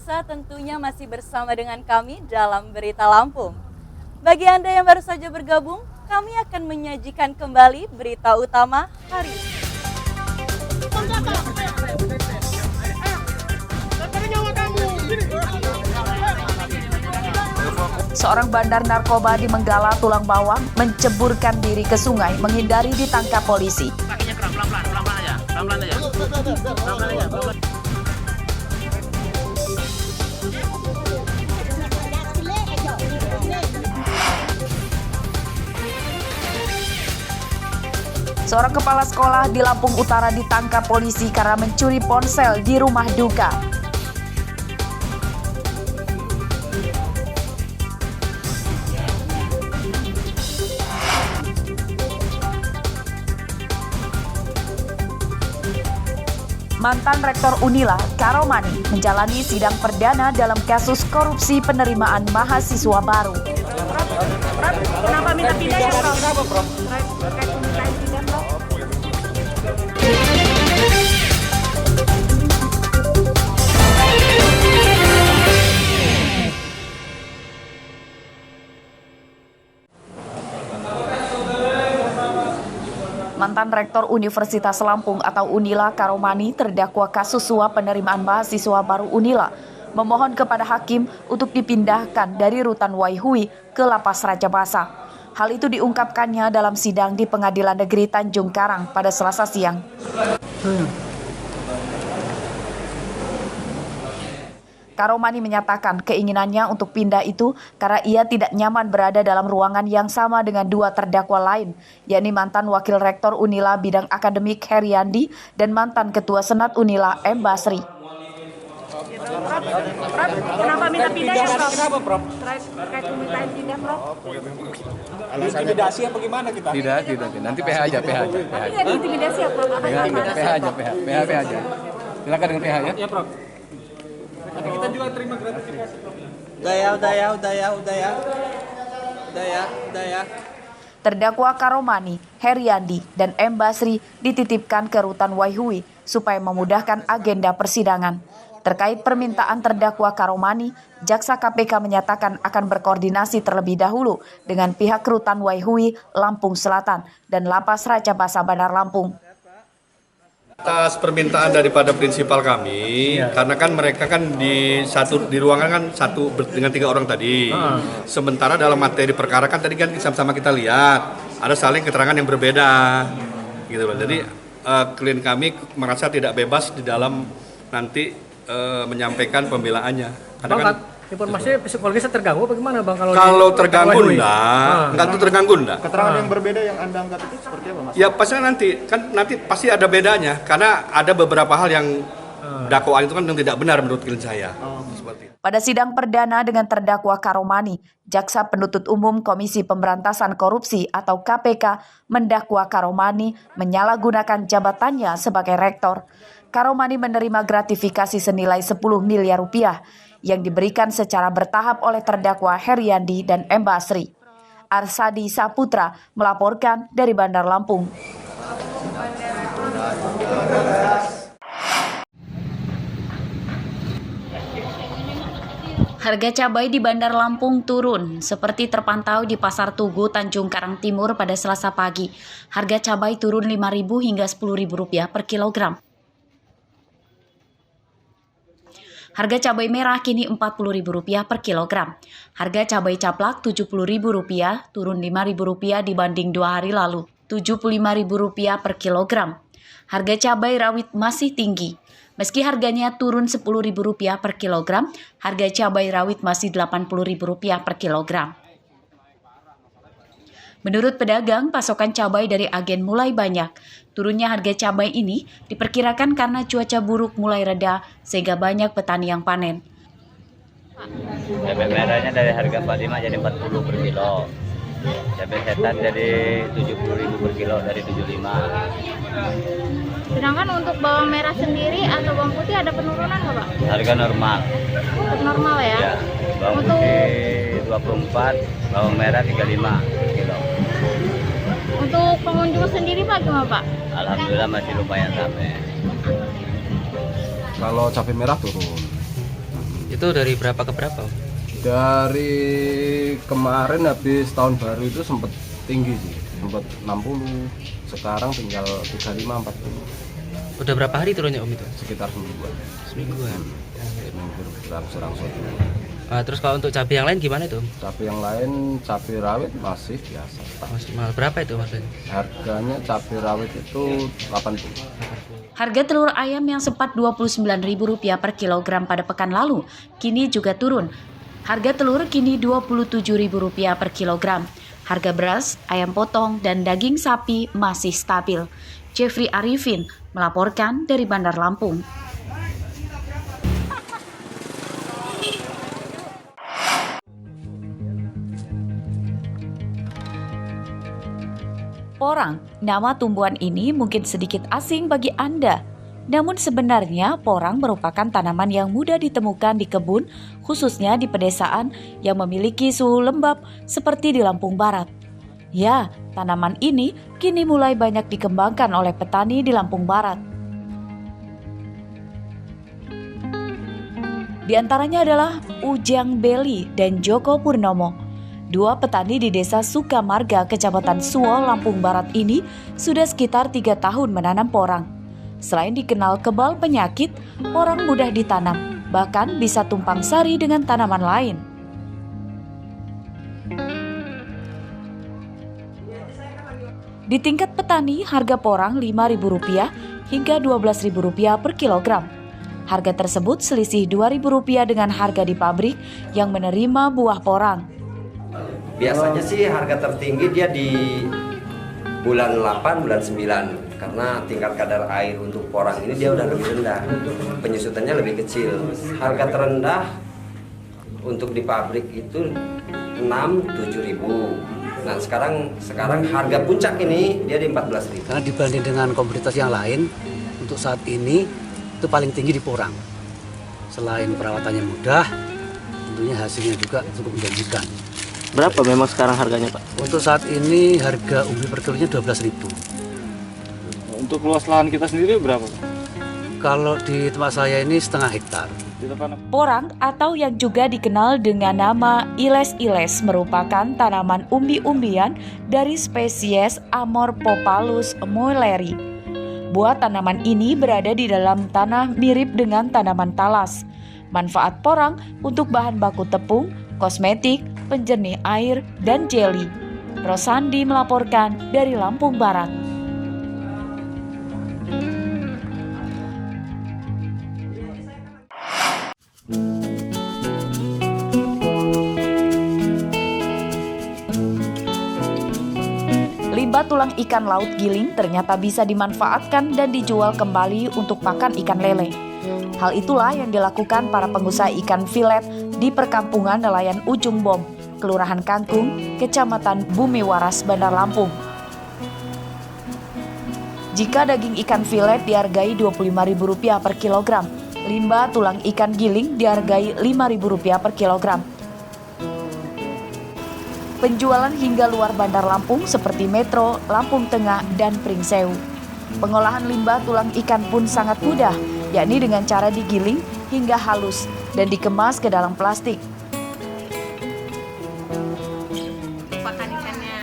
pemirsa, tentunya masih bersama dengan kami dalam Berita Lampung. Bagi Anda yang baru saja bergabung, kami akan menyajikan kembali berita utama hari ini. Seorang bandar narkoba di Menggala, Tulang Bawang, menceburkan diri ke sungai menghindari ditangkap polisi. Kakinya gerak pelan-pelan aja. Seorang kepala sekolah di Lampung Utara ditangkap polisi karena mencuri ponsel di rumah duka. Mantan Rektor Unila, Karomani, menjalani sidang perdana dalam kasus korupsi penerimaan mahasiswa baru. Kenapa minta pindah ya, Prof? Kenapa, Prof? Terkait permintaan pindah, Prof? Mantan Rektor Universitas Lampung atau Unila, Karomani, terdakwa kasus suap penerimaan mahasiswa baru Unila, memohon kepada hakim untuk dipindahkan dari Rutan Waihui ke Lapas Rajabasa. Hal itu diungkapkannya dalam sidang di Pengadilan Negeri Tanjung Karang pada Selasa siang. Karomani menyatakan keinginannya untuk pindah itu karena ia tidak nyaman berada dalam ruangan yang sama dengan dua terdakwa lain, yakni mantan Wakil Rektor Unila Bidang Akademik Heriandi dan mantan Ketua Senat Unila M. Basri. Prof, kenapa minta pindah ya, Prof? Kenapa, Prof? Terkait permintaan pindah, Prof? Intimidasi apa gimana kita? Tidak. Nanti PH aja. Tapi nggak diintimidasi ya, Prof? Apa yang gimana? PH aja. Silakan dengan PH ya. Ya, Prof. Nanti kita juga terima gratifikasi. Udah ya. Terdakwa Karomani, Heriandi, dan M. Basri dititipkan ke Rutan Waihui supaya memudahkan agenda persidangan. Terkait permintaan terdakwa Karomani, Jaksa KPK menyatakan akan berkoordinasi terlebih dahulu dengan pihak Rutan Waihui, Lampung Selatan, dan Lapas Rajabasa Bandar Lampung. Atas permintaan daripada prinsipal kami, karena kan mereka kan di ruangan kan satu dengan 3 orang tadi. Sementara dalam materi perkara kan tadi kan sama-sama kita lihat ada saling keterangan yang berbeda, gitu loh. Jadi klien kami merasa tidak bebas di dalam nanti menyampaikan pembelaannya. Bang, kan informasinya psikologisnya terganggu bagaimana, Bang? Kalau terganggu enggak tuh terganggu enggak. Keterangan yang berbeda yang Anda anggap itu seperti apa, Mas? Ya pastinya nanti pasti ada bedanya karena ada beberapa hal yang dakwaan itu kan yang tidak benar menurut klien saya. Seperti itu. Pada sidang perdana dengan terdakwa Karomani, Jaksa Penuntut Umum Komisi Pemberantasan Korupsi atau KPK mendakwa Karomani menyalahgunakan jabatannya sebagai rektor. Karomani menerima gratifikasi senilai 10 miliar rupiah yang diberikan secara bertahap oleh terdakwa Heriandi dan M. Basri. Arsadi Saputra melaporkan dari Bandar Lampung. Harga cabai di Bandar Lampung turun, seperti terpantau di Pasar Tugu, Tanjung Karang Timur pada Selasa pagi. Harga cabai turun Rp5.000 hingga Rp10.000 per kilogram. Harga cabai merah kini Rp40.000 per kilogram. Harga cabai caplak Rp70.000, turun Rp5.000 dibanding 2 hari lalu. Rp75.000 per kilogram. Harga cabai rawit masih tinggi. Meski harganya turun Rp10.000 per kilogram, harga cabai rawit masih Rp80.000 per kilogram. Menurut pedagang, pasokan cabai dari agen mulai banyak. Turunnya harga cabai ini diperkirakan karena cuaca buruk mulai reda sehingga banyak petani yang panen. Cabai merahnya dari harga 45 jadi 40 per kilo. Cabai setan jadi 70.000 per kilo dari 75. Sedangkan untuk bawang merah sendiri atau bawang putih ada penurunan nggak, Pak? Harga normal. Tetap normal ya? Ya, bawang putih 24, bawang merah 35 per kilo. Untuk pengunjung sendiri, Pak, gimana, Pak? Alhamdulillah masih lumayan ramai. Kalau cabai merah turun. Itu dari berapa ke berapa? Dari kemarin habis tahun baru itu sempat tinggi sih, sempat 60, sekarang tinggal 35-40. Udah berapa hari turunnya Om itu? Sekitar semingguan. Semingguan. Seminggu berangsur-angsur. Terus kalau untuk cabai yang lain gimana itu? Cabai yang lain, cabai rawit masih biasa. Masih mahal. Berapa itu harganya? Harganya cabai rawit itu 80. Harga telur ayam yang sempat Rp29.000 per kilogram pada pekan lalu, kini juga turun. Harga telur kini Rp27.000 per kilogram. Harga beras, ayam potong, dan daging sapi masih stabil. Jeffrey Arifin melaporkan dari Bandar Lampung. Porang, nama tumbuhan ini mungkin sedikit asing bagi Anda. Namun sebenarnya porang merupakan tanaman yang mudah ditemukan di kebun, khususnya di pedesaan yang memiliki suhu lembab seperti di Lampung Barat. Ya, tanaman ini kini mulai banyak dikembangkan oleh petani di Lampung Barat. Di antaranya adalah Ujang Beli dan Joko Purnomo. Dua petani di desa Sukamarga, Kecamatan Suwo, Lampung Barat ini sudah sekitar 3 tahun menanam porang. Selain dikenal kebal penyakit, porang mudah ditanam, bahkan bisa tumpang sari dengan tanaman lain. Di tingkat petani, harga porang Rp5.000 hingga Rp12.000 per kilogram. Harga tersebut selisih Rp2.000 dengan harga di pabrik yang menerima buah porang. Biasanya sih harga tertinggi dia di bulan 8, bulan 9 karena tingkat kadar air untuk porang ini dia udah lebih rendah, penyusutannya lebih kecil. Harga terendah untuk di pabrik itu 6-7 ribu. Nah sekarang harga puncak ini dia di 14 ribu. Karena dibanding dengan komoditas yang lain, untuk saat ini itu paling tinggi di porang. Selain perawatannya mudah, tentunya hasilnya juga cukup menjanjikan. Berapa memang sekarang harganya Pak? Untuk saat ini harga umbi per kilonya 12.000. Untuk luas lahan kita sendiri berapa? Kalau di tempat saya ini setengah hektar. Porang atau yang juga dikenal dengan nama iles-iles merupakan tanaman umbi-umbian dari spesies Amorphopalus moelleri. Buah tanaman ini berada di dalam tanah mirip dengan tanaman talas. Manfaat porang untuk bahan baku tepung, kosmetik, penjernih air, dan jeli. Rosandi melaporkan dari Lampung Barat. Limbah tulang ikan laut giling ternyata bisa dimanfaatkan dan dijual kembali untuk pakan ikan lele. Hal itulah yang dilakukan para pengusaha ikan filet di perkampungan nelayan Ujung Bom, Kelurahan Kangkung, Kecamatan Bumi Waras, Bandar Lampung. Jika daging ikan filet dihargai Rp25.000 per kilogram, limbah tulang ikan giling dihargai Rp5.000 per kilogram. Penjualan hingga luar Bandar Lampung seperti Metro, Lampung Tengah, dan Pringsewu. Pengolahan limbah tulang ikan pun sangat mudah, yakni dengan cara digiling hingga halus dan dikemas ke dalam plastik. Pakan ikannya.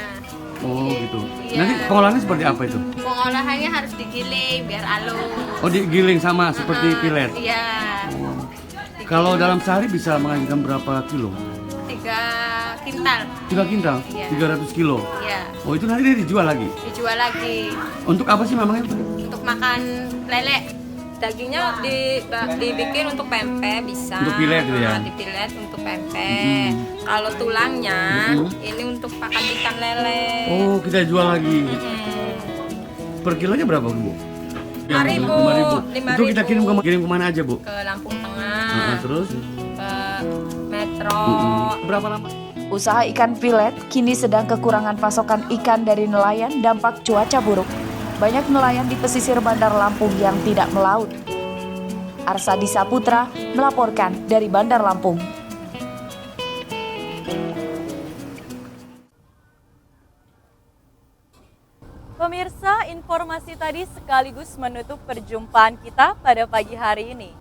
Oh gitu. Iya. Nanti pengolahannya seperti apa itu? Pengolahannya harus digiling biar halus. Oh digiling sama seperti pilet. Iya. Kalau dalam sehari bisa menghasilkan berapa kilo? 3 kintal. 3 kintal? Iya. 300 kilo? Iya. Oh itu nanti dia dijual lagi? Dijual lagi. Untuk apa sih memangnya? Untuk makan lele. Dagingnya dibikin untuk pempek bisa. Untuk pilet gitu ya? Dipilet untuk pempek. Kalau tulangnya ini untuk pakan ikan lele. Oh kita jual lagi. Per kilonya berapa Bu? 5.000. Itu kita kirim kemana aja Bu? Ke Lampung Tengah. Terus? Ke Metro. Berapa lama? Usaha ikan filet kini sedang kekurangan pasokan ikan dari nelayan dampak cuaca buruk. Banyak nelayan di pesisir Bandar Lampung yang tidak melaut. Arsadi Saputra melaporkan dari Bandar Lampung. Pemirsa, informasi tadi sekaligus menutup perjumpaan kita pada pagi hari ini.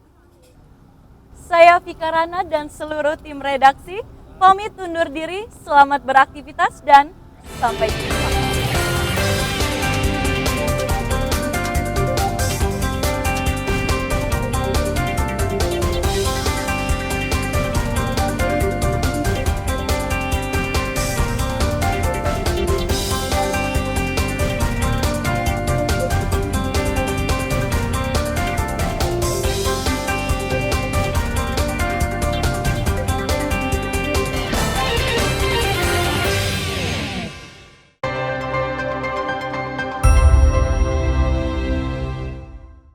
Saya Vika Rana dan seluruh tim redaksi pamit undur diri. Selamat beraktivitas dan sampai jumpa.